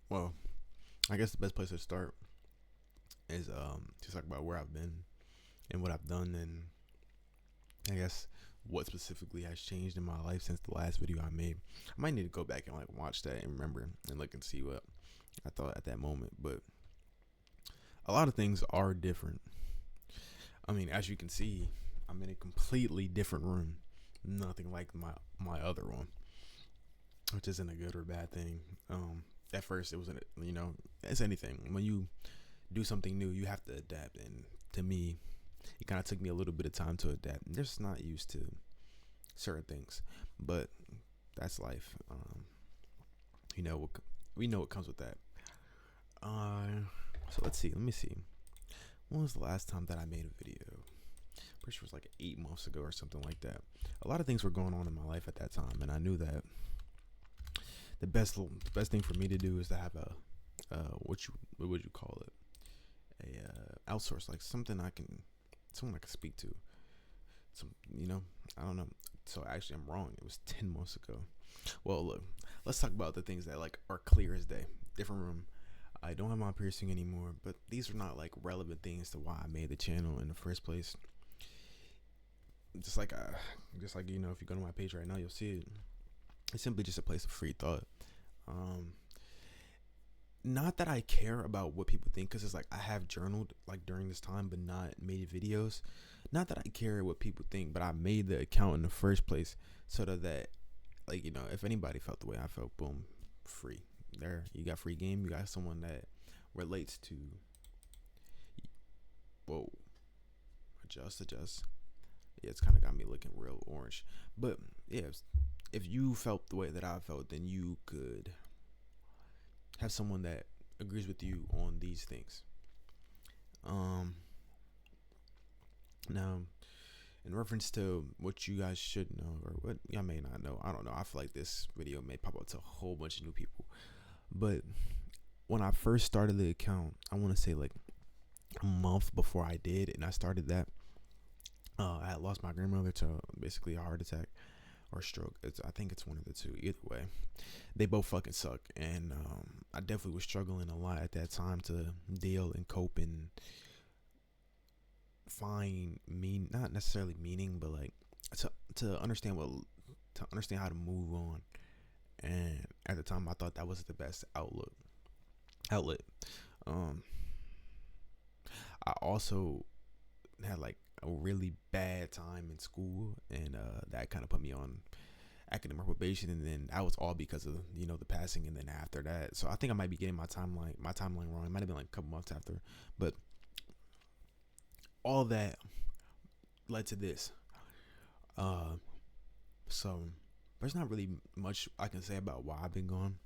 Well, I guess the best place to start is to talk about where I've been and what I've done, and I guess what specifically has changed in my life since the last video I made. I might need to go back and like watch that and remember and look and see what I thought at that moment. But a lot of things are different. I mean, as you can see, I'm in a completely different room. Nothing like my other one, which isn't a good or bad thing. At first, it wasn't. It's anything. When you do something new, you have to adapt. And to me, it kind of took me a little bit of time to adapt. I'm just not used to certain things, but that's life. You know, we know what comes with that. So let's see. Let me see. When was the last time that I made a video? Pretty sure it was like 8 months ago or something like that. A lot of things were going on in my life at that time, and I knew that the best thing for me to do is to have a what would you call it, a outsource, like someone I can speak to. Some I don't know. So actually, I'm wrong. It was 10 months ago. Well, look, let's talk about the things that like are clear as day. Different room. I don't have my piercing anymore, but these are not like relevant things to why I made the channel in the first place. Just like if you go to my page right now, you'll see it. It's simply just a place of free thought. Um, Not that I care about what people think, because it's like I have journaled like during this time, but not made videos. Not that I care what people think, but I made the account in the first place so that if anybody felt the way I felt, boom, free. There, you got free game. You got someone that relates to. Whoa, adjust. Yeah, it's kind of got me looking real orange. But yeah, if you felt the way that I felt, then you could have someone that agrees with you on these things. Um, Now, in reference to what you guys should know or what y'all may not know, I don't know. I feel like this video may pop up to a whole bunch of new people. But when I first started the account, I want to say like a month before I did, and I started that. I had lost my grandmother to basically a heart attack or stroke. I think it's one of the two. Either way, they both fucking suck, and I definitely was struggling a lot at that time to deal and cope and find not necessarily meaning, but like to understand how to move on. And at the time, I thought that was the best outlet. Um, I also had like a really bad time in school, and that kind of put me on academic probation, and then that was all because of the passing, and then after that, so I think I might be getting my timeline wrong. It might have been like a couple months after, but all that led to this. Uh, so there's not really much I can say about why I've been gone.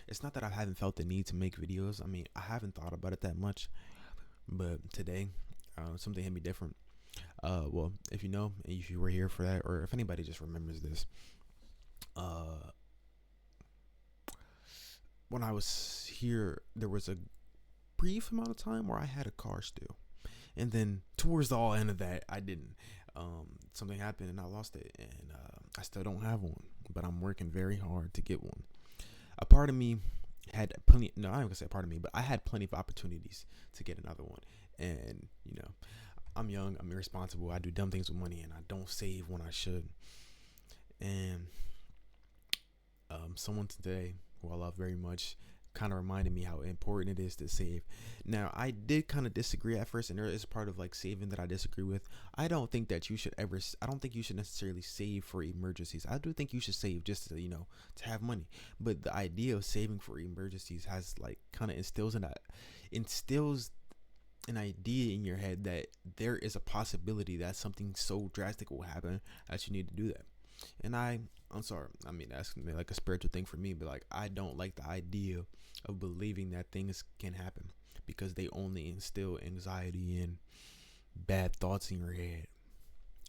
It's not that I haven't felt the need to make videos. I mean, I haven't thought about it that much, but today, something hit me different. Well, if you know, if you were here for that, or if anybody just remembers this, uh, when I was here, there was a brief amount of time where I had a car still, and then towards the all end of that, I didn't. Something happened and I lost it, and I still don't have one, but I'm working very hard to get one. A part of me had plenty. No, I'm not gonna say a part of me, but I had plenty of opportunities to get another one, and I'm young, I'm irresponsible, I do dumb things with money, and I don't save when I should. And someone today who I love very much kind of reminded me how important it is to save. Now, I did kind of disagree at first, and there is part of like saving that I disagree with. I don't think that you should ever. I don't think you should necessarily save for emergencies. I do think you should save just to have money. But the idea of saving for emergencies has like kind of instills an idea in your head that there is a possibility that something so drastic will happen that you need to do that. And I'm sorry. I mean, that's like a spiritual thing for me, but like I don't like the idea of believing that things can happen, because they only instill anxiety and bad thoughts in your head.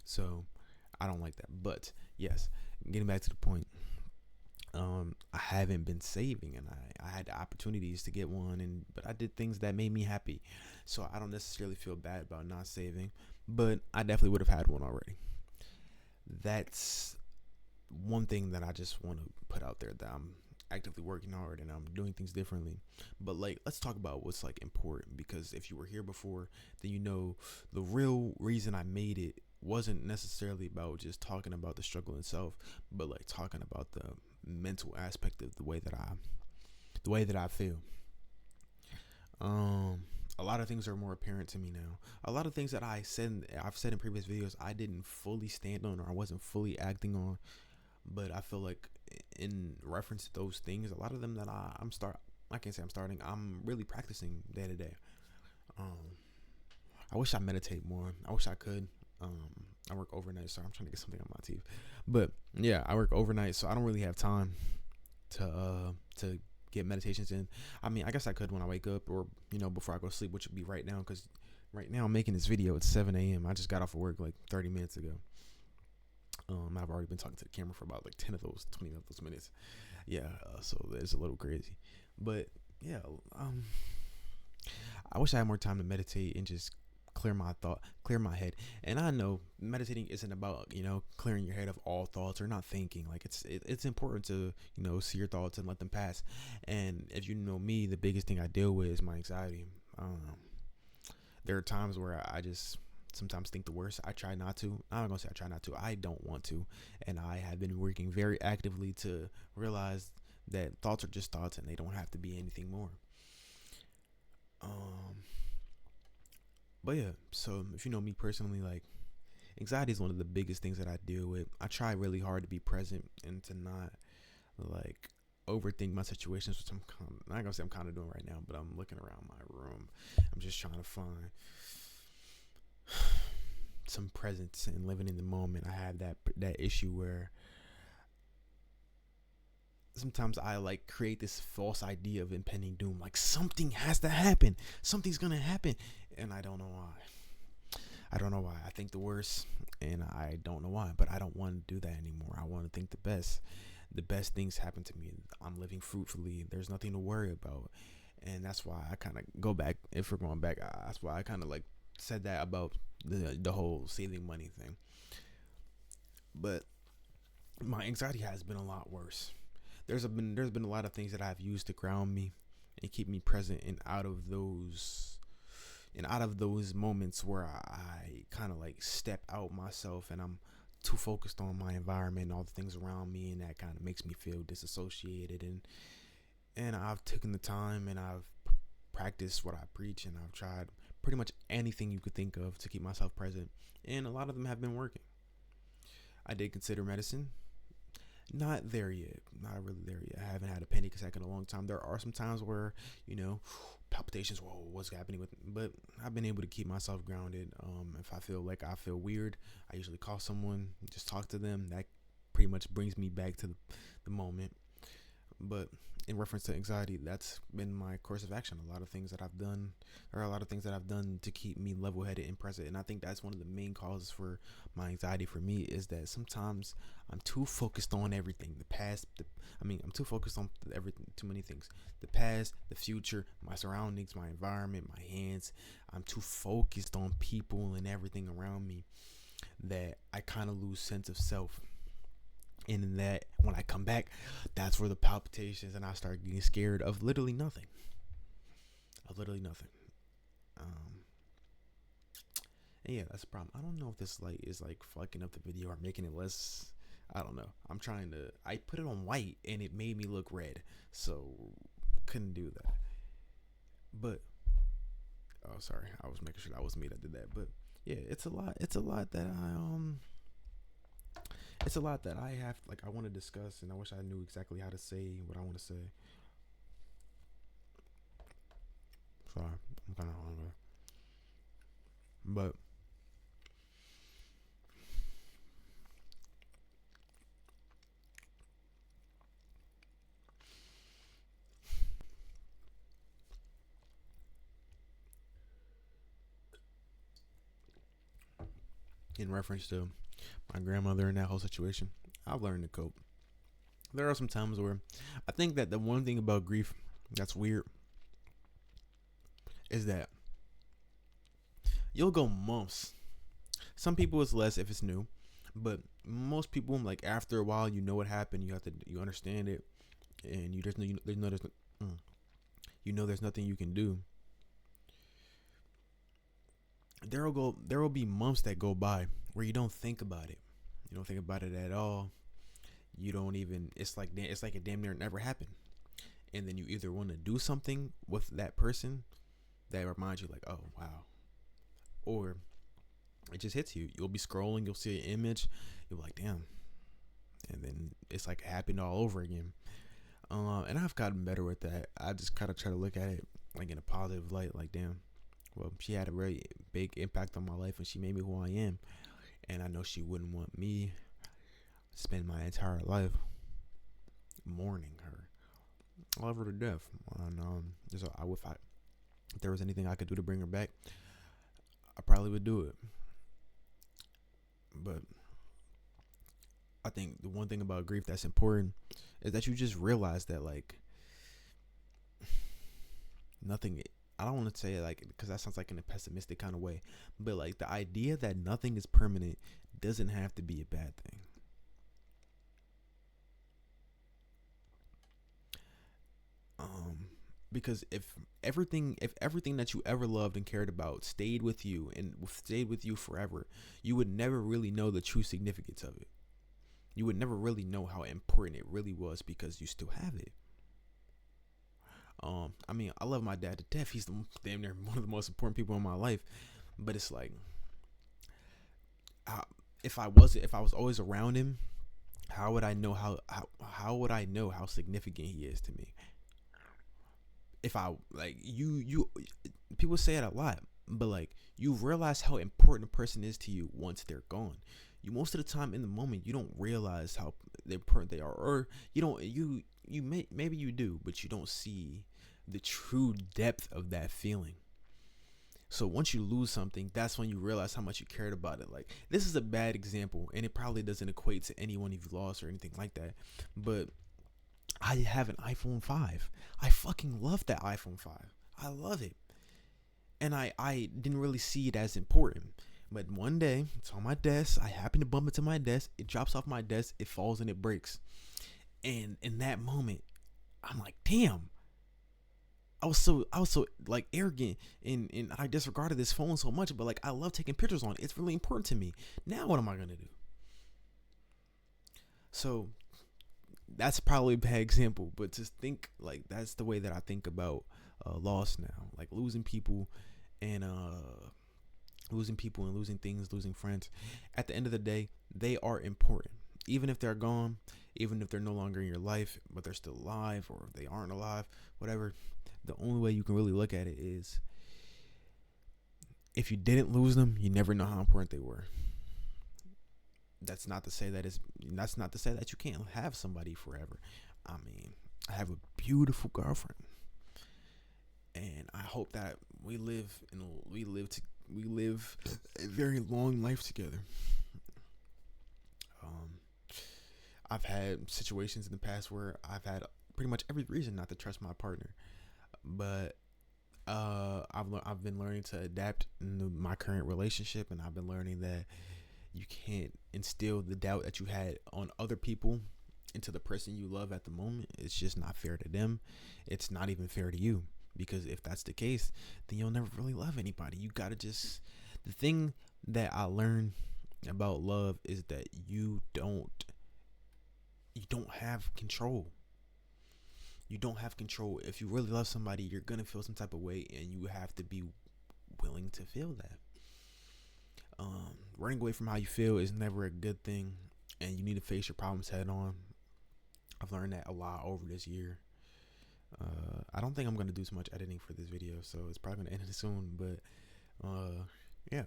So I don't like that. But yes, getting back to the point, I haven't been saving, and I had opportunities to get one, but I did things that made me happy. So I don't necessarily feel bad about not saving, but I definitely would have had one already. That's one thing that I just want to put out there, that I'm actively working hard and I'm doing things differently. But like, let's talk about what's like important, because if you were here before, then you know the real reason I made it wasn't necessarily about just talking about the struggle itself, but like talking about the mental aspect of the way that I feel. Um, a lot of things are more apparent to me now. A lot of things that I've said in previous videos, I didn't fully stand on, or I wasn't fully acting on. But I feel like in reference to those things, a lot of them that I can't say I'm starting. I'm really practicing day to day. Um, I wish I meditate more. I wish I could. I work overnight, so I'm trying to get something on my teeth. But yeah, I work overnight, so I don't really have time to get meditations in. I mean, I guess I could when I wake up, or before I go to sleep, which would be right now, because right now I'm making this video at 7 a.m. I just got off of work like 30 minutes ago. I've already been talking to the camera for about like 10 of those 20 of those minutes. Yeah, so it's a little crazy, but yeah, I wish I had more time to meditate and just clear my head. And I know meditating isn't about clearing your head of all thoughts or not thinking. Like it's important to see your thoughts and let them pass. And if you know me, the biggest thing I deal with is my anxiety. There are times where I just sometimes think the worst. I try not to. I'm not gonna say I try not to. I don't want to, and I have been working very actively to realize that thoughts are just thoughts and they don't have to be anything more. Um, but yeah, so if you know me personally, like anxiety is one of the biggest things that I deal with. I try really hard to be present and to not like overthink my situations, which I'm not gonna say I'm kind of doing right now, but I'm looking around my room. I'm just trying to find some presence and living in the moment. I have that issue where sometimes I like create this false idea of impending doom, like something has to happen, something's gonna happen, and I don't know why. I think the worst, and I don't know why, but I don't want to do that anymore. I want to think the best. The best things happen to me. I'm living fruitfully. There's nothing to worry about, and that's why I kind of go back. If we're going back, that's why I kind of like said that about the whole saving money thing. But my anxiety has been a lot worse. There's been a lot of things that I've used to ground me and keep me present and out of those moments where I kind of like step out myself and I'm too focused on my environment and all the things around me, and that kind of makes me feel disassociated. And I've taken the time and I've practiced what I preach, and I've tried pretty much anything you could think of to keep myself present, and a lot of them have been working. I did consider medicine. Not there yet. Not really there yet. I haven't had a panic attack in a long time. There are some times where, palpitations, whoa, what's happening with me? But I've been able to keep myself grounded. If I feel like I feel weird, I usually call someone, just talk to them. That pretty much brings me back to the moment. But in reference to anxiety, that's been my course of action. A lot of things that I've done, to keep me level-headed and present. And I think that's one of the main causes for my anxiety for me, is that sometimes I'm too focused on everything. I'm too focused on everything, too many things. The past, the future, my surroundings, my environment, my hands. I'm too focused on people and everything around me that I kind of lose sense of self. And in that, when I come back, that's where the palpitations, and I start getting scared of literally nothing. And yeah, that's the problem. I don't know if this light is like fucking up the video or making it less. I don't know. I put it on white and it made me look red, so couldn't do that. But oh, sorry, I was making sure that was me that did that. But yeah, it's a lot. It's a lot that I have, like, I want to discuss, and I wish I knew exactly how to say what I want to say. Sorry, I'm kind of hungry. But in reference to my grandmother and that whole situation, I've learned to cope. There are some times where I think that the one thing about grief that's weird is that you'll go months. Some people it's less if it's new, but most people, like, after a while, you know what happened, you understand it, and you know there's nothing you can do. There will be months that go by where you don't think about it. You don't think about it at all. You don't even. It's like it damn near never happened. And then you either want to do something with that person that reminds you like, oh wow, or it just hits you. You'll be scrolling, you'll see an image, you'll be like, damn, and then it's like it happened all over again. And I've gotten better with that. I just kind of try to look at it like in a positive light, like damn, well, she had a very big impact on my life, and she made me who I am. And I know she wouldn't want me to spend my entire life mourning her. I love her to death. And if there was anything I could do to bring her back, I probably would do it. But I think the one thing about grief that's important is that you just realize that like nothing. I don't want to say it like because that sounds like in a pessimistic kind of way, but like the idea that nothing is permanent doesn't have to be a bad thing. Because if everything that you ever loved and cared about stayed with you and stayed with you forever, you would never really know the true significance of it. You would never really know how important it really was because you still have it. I mean, I love my dad to death. He's damn near one of the most important people in my life. But it's like, if I was always around him, how would I know how would I know how significant he is to me? If I like you people say it a lot, but like you realize how important a person is to you once they're gone. You most of the time in the moment you don't realize how important they are, or you don't maybe you do, but you don't see the true depth of that feeling. So once you lose something, that's when you realize how much you cared about it. Like this is a bad example, and it probably doesn't equate to anyone you've lost or anything like that. But I have an iPhone 5. I fucking love that iPhone 5. I love it. And I didn't really see it as important. But one day, it's on my desk. I happen to bump into my desk. It drops off my desk. It falls and it breaks. And in that moment, I'm like, damn. I was so like arrogant and I disregarded this phone so much. But like, I love taking pictures on it. It's really important to me. Now what am I going to do? So that's probably a bad example, but just think like that's the way that I think about loss now, like and losing people and losing things, losing friends. At the end of the day, they are important, even if they're gone, even if they're no longer in your life, but they're still alive, or if they aren't alive, whatever. The only way you can really look at it is if you didn't lose them, you never know how important they were. That's not to say that you can't have somebody forever. I mean, I have a beautiful girlfriend, and I hope that we live a very long life together. Um, I've had situations in the past where I've had pretty much every reason not to trust my partner, but I've been learning to adapt in my current relationship, and I've been learning that you can't instill the doubt that you had on other people into the person you love at the moment. It's just not fair to them. It's not even fair to you, because if that's the case, then you'll never really love anybody. You gotta just, the thing that I learned about love is that you don't have control. You don't have control. If you really love somebody, you're gonna feel some type of way, and you have to be willing to feel that. Running away from how you feel is never a good thing, and you need to face your problems head on. I've learned that a lot over this year. I don't think I'm gonna do too much editing for this video, so it's probably gonna end soon. But yeah,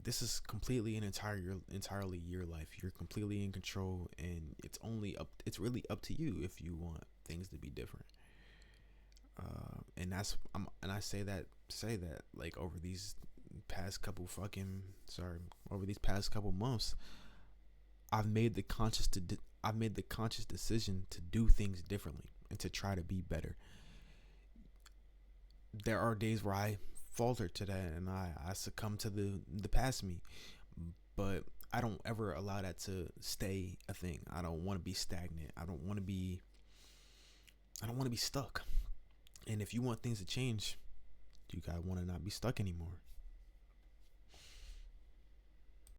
this is completely and entirely your life. You're completely in control, and it's really up to you if you want things to be different. And I say that like over these past couple months, I've made the conscious decision to do things differently and to try to be better. There are days where I falter to that, and I succumb to the past me, but I don't ever allow that to stay a thing. I don't want to be stagnant. I don't want to be stuck. And if you want things to change, you gotta want to not be stuck anymore.